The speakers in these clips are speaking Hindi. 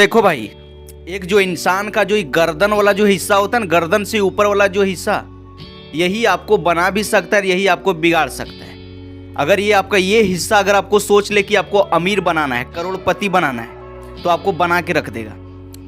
देखो भाई, एक जो इंसान का जो गर्दन वाला जो हिस्सा होता है ना, गर्दन से ऊपर वाला जो हिस्सा, यही आपको बना भी सकता है, यही आपको बिगाड़ सकता है। अगर ये आपका ये हिस्सा अगर आपको सोच ले कि आपको अमीर बनाना है, करोड़पति बनाना है, तो आपको बना के रख देगा।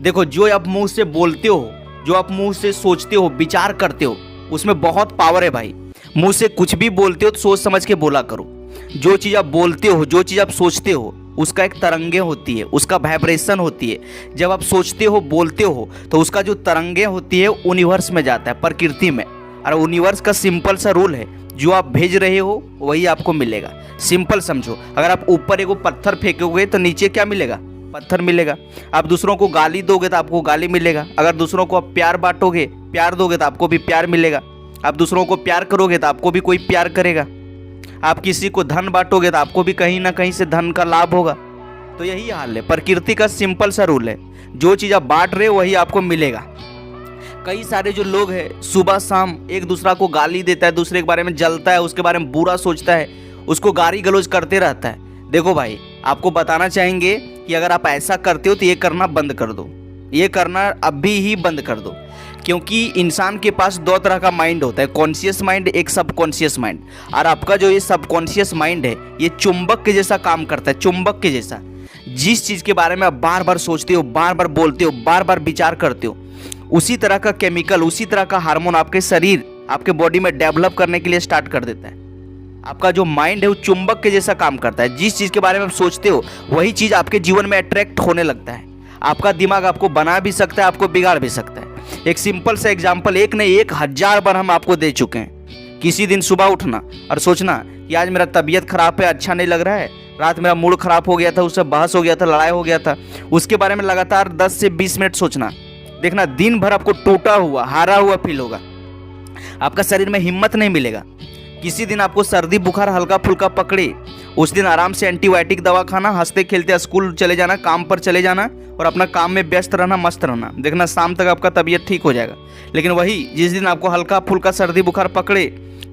देखो, जो आप मुंह से बोलते हो, जो आप मुंह से सोचते हो, विचार करते हो, उसमें बहुत पावर है भाई। मुंह से कुछ भी बोलते हो तो सोच समझ के बोला करो। जो चीज़ आप बोलते हो, जो चीज़ आप सोचते हो, उसका एक तरंगे होती है, उसका वाइब्रेशन होती है। जब आप सोचते हो, बोलते हो, तो उसका जो तरंगे होती है यूनिवर्स में जाता है, प्रकृति में। और यूनिवर्स का सिंपल सा रूल है, जो आप भेज रहे हो वही आपको मिलेगा। सिंपल समझो, अगर आप ऊपर एगो पत्थर फेंकोगे तो नीचे क्या मिलेगा? पत्थर मिलेगा। आप दूसरों को गाली दोगे तो आपको गाली मिलेगा। अगर दूसरों को आप प्यार बांटोगे, प्यार दोगे तो आपको भी प्यार मिलेगा। आप दूसरों को प्यार करोगे तो आपको भी कोई प्यार करेगा। आप किसी को धन बांटोगे तो आपको भी कहीं ना कहीं से धन का लाभ होगा। तो यही हाल है, प्रकृति का सिंपल सा रूल है। जो चीज़ आप बांट रहे हो वही आपको मिलेगा। कई सारे जो लोग हैं, सुबह शाम एक दूसरा को गाली देता है, दूसरे के बारे में जलता है, उसके बारे में बुरा सोचता है, उसको गाली गलौज करते रहता है। देखो भाई, आपको बताना चाहेंगे कि अगर आप ऐसा करते हो तो ये करना बंद कर दो, ये करना अभी ही बंद कर दो। क्योंकि इंसान के पास दो तरह का माइंड होता है, कॉन्शियस माइंड, एक सबकॉन्शियस माइंड। और आपका जो ये सबकॉन्शियस माइंड है, ये चुंबक के जैसा काम करता है, चुंबक के जैसा। जिस चीज़ के बारे में आप बार बार सोचते हो, बार बार बोलते हो, बार बार विचार करते हो, उसी तरह का केमिकल, उसी तरह का हार्मोन आपके शरीर, आपके बॉडी में डेवलप करने के लिए स्टार्ट कर देता है। आपका जो माइंड है वो चुंबक के जैसा काम करता है। जिस चीज़ के बारे में आप सोचते हो वही चीज़ आपके जीवन में अट्रैक्ट होने लगता है। आपका दिमाग आपको बना भी सकता है, आपको बिगाड़ भी सकता है। एक सिंपल सा एग्जाम्पल, एक नहीं 1000 बार हम आपको दे चुके हैं। किसी दिन सुबह उठना और सोचना कि आज मेरा तबीयत खराब है, अच्छा नहीं लग रहा है, रात मेरा मूड खराब हो गया था, उससे बहस हो गया था, लड़ाई हो गया था, उसके बारे में लगातार 10 से 20 मिनट सोचना। देखना, दिन भर आपको टूटा हुआ, हारा हुआ फील होगा, आपका शरीर में हिम्मत नहीं मिलेगा। किसी दिन आपको सर्दी बुखार हल्का फुल्का पकड़े, उस दिन आराम से एंटीबायोटिक दवा खाना, हंसते खेलते स्कूल चले जाना, काम पर चले जाना और अपना काम में व्यस्त रहना, मस्त रहना। देखना, शाम तक आपका तबीयत ठीक हो जाएगा। लेकिन वही जिस दिन आपको हल्का फुल्का सर्दी बुखार पकड़े,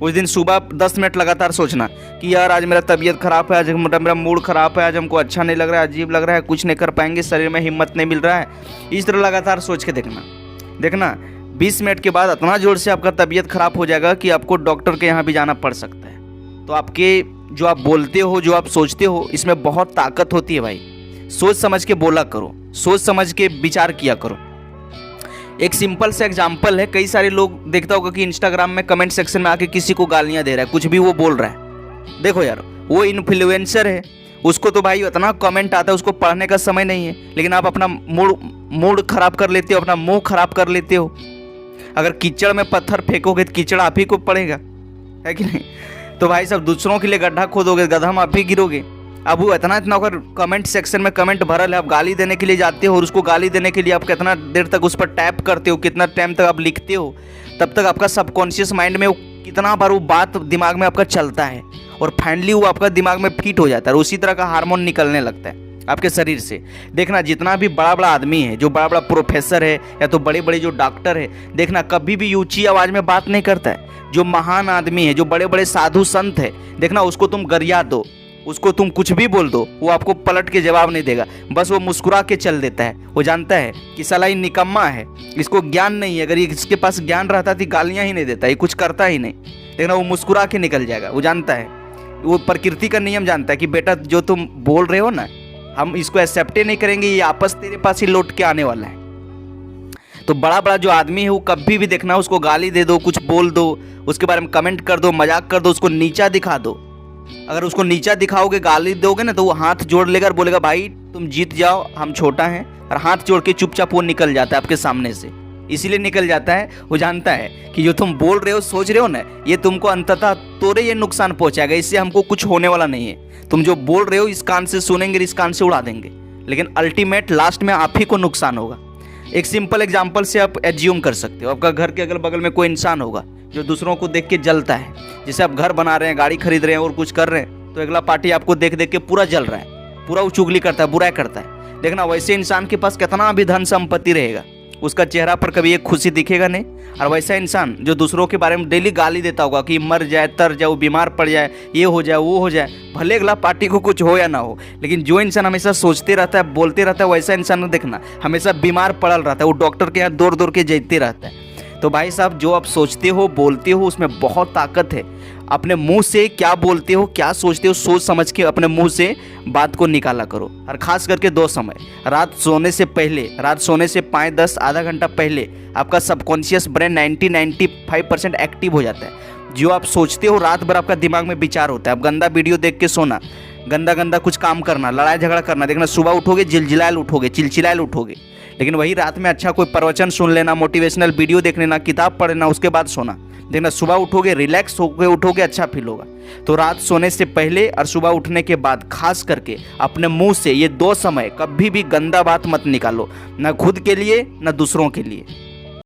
उस दिन सुबह 10 मिनट लगातार सोचना कि यार आज मेरा तबीयत खराब है, आज मेरा मूड खराब है, आज हमको अच्छा नहीं लग रहा है, अजीब लग रहा है, कुछ नहीं कर पाएंगे, शरीर में हिम्मत नहीं मिल रहा है। इस तरह लगातार सोच के देखना 20 मिनट के बाद इतना जोर से आपका तबीयत खराब हो जाएगा कि आपको डॉक्टर के यहाँ भी जाना पड़ सकता है। तो आपके जो आप बोलते हो, जो आप सोचते हो, इसमें बहुत ताकत होती है भाई। सोच समझ के बोला करो, सोच समझ के विचार किया करो। एक सिंपल सा एग्जाम्पल है, कई सारे लोग देखता होगा कि इंस्टाग्राम में कमेंट सेक्शन में आके किसी को गालियाँ दे रहा है, कुछ भी वो बोल रहा है। देखो यार, वो इन्फ्लुएंसर है, उसको तो भाई इतना कमेंट आता है, उसको पढ़ने का समय नहीं है। लेकिन आप अपना मूड खराब कर लेते हो, अपना मुंह खराब कर लेते हो। अगर कीचड़ में पत्थर फेंकोगे तो कीचड़ आप ही को पड़ेगा, है कि नहीं? तो भाई साहब, दूसरों के लिए गड्ढा खोदोगे, गड्ढा में आप ही गिरोगे। अब वो इतना अगर कमेंट सेक्शन में कमेंट भरल है, आप गाली देने के लिए जाते हो और उसको गाली देने के लिए आप कितना देर तक उस पर टैप करते हो, कितना टाइम तक आप लिखते हो, तब तक आपका सबकॉन्शियस माइंड में कितना बार वो बात दिमाग में आपका चलता है और फाइनली वो आपका दिमाग में फिट हो जाता है और उसी तरह का हार्मोन निकलने लगता है आपके शरीर से। देखना, जितना भी बड़ा बड़ा आदमी है, जो बड़ा बड़ा प्रोफेसर है या तो बड़े बड़े जो डॉक्टर है, देखना कभी भी ऊंची आवाज़ में बात नहीं करता है। जो महान आदमी है, जो बड़े बड़े साधु संत है, देखना उसको तुम गरिया दो, उसको तुम कुछ भी बोल दो, वो आपको पलट के जवाब नहीं देगा, बस वो मुस्कुरा के चल देता है। वो जानता है कि साला ये निकम्मा है, इसको ज्ञान नहीं है। अगर इसके पास ज्ञान रहता तो गालियाँ ही नहीं देता, ये कुछ करता ही नहीं। देखना, वो मुस्कुरा के निकल जाएगा। वो जानता है, वो प्रकृति का नियम जानता है कि बेटा जो तुम बोल रहे हो ना, हम इसको एक्सेप्ट नहीं करेंगे, ये आपस तेरे पास ही लौट के आने वाला है। तो बड़ा बड़ा जो आदमी है, वो कभी भी देखना, उसको गाली दे दो, कुछ बोल दो, उसके बारे में कमेंट कर दो, मजाक कर दो, उसको नीचा दिखा दो। अगर उसको नीचा दिखाओगे, गाली दोगे ना, तो वो हाथ जोड़ लेगा और बोलेगा भाई तुम जीत जाओ, हम छोटा हैं। और हाथ जोड़ के चुपचाप वो निकल जाता है आपके सामने से। इसीलिए निकल जाता है, वो जानता है कि जो तुम बोल रहे हो, सोच रहे हो ना, ये तुमको अंततः तोरे ये नुकसान पहुंचाएगा, इससे हमको कुछ होने वाला नहीं है। तुम जो बोल रहे हो इस कान से सुनेंगे, इस कान से उड़ा देंगे, लेकिन अल्टीमेट लास्ट में आप ही को नुकसान होगा। एक सिंपल एग्जाम्पल से आप एज्यूम कर सकते हो, आपका घर के अगल बगल में कोई इंसान होगा जो दूसरों को देख के जलता है। जैसे आप घर बना रहे हैं, गाड़ी खरीद रहे हैं और कुछ कर रहे हैं, तो अगला पार्टी आपको देख देख के पूरा जल रहा है, पूरा वो चुगली करता है, बुराई करता है। देखना, वैसे इंसान के पास कितना भी धन संपत्ति रहेगा, उसका चेहरा पर कभी एक खुशी दिखेगा नहीं। और वैसा इंसान जो दूसरों के बारे में डेली गाली देता होगा कि मर जाए, तर जाए, वो बीमार पड़ जाए, ये हो जाए, वो हो जाए, भले अगला पार्टी को कुछ हो या ना हो, लेकिन जो इंसान हमेशा सोचते रहता है, बोलते रहता है, वैसा इंसान देखना हमेशा बीमार पड़ल रहता है, वो डॉक्टर के यहाँ दौड़ दौड़ के जेते रहता है। तो भाई साहब, जो आप सोचते हो, बोलते हो, उसमें बहुत ताकत है। अपने मुंह से क्या बोलते हो, क्या सोचते हो, सोच समझ के अपने मुंह से बात को निकाला करो। और ख़ास करके 2 समय, रात सोने से पहले, रात सोने से 5-10 आधा घंटा पहले आपका सबकॉन्शियस ब्रेन 90-95% एक्टिव हो जाता है। जो आप सोचते हो रात भर आपका दिमाग में विचार होता है। आप गंदा वीडियो देख के सोना, गंदा गंदा कुछ काम करना, लड़ाई झगड़ा करना, देखना सुबह उठोगे जिलजिलायल उठोगे, चिलचिलायल उठोगे। लेकिन वही रात में अच्छा कोई प्रवचन सुन लेना, मोटिवेशनल वीडियो देख लेना, किताब पढ़ लेना, उसके बाद सोना, देखना सुबह उठोगे रिलैक्स होकर उठोगे, अच्छा फील होगा। तो रात सोने से पहले और सुबह उठने के बाद खास करके अपने मुंह से ये 2 समय कभी भी गंदा बात मत निकालो, ना खुद के लिए ना दूसरों के लिए।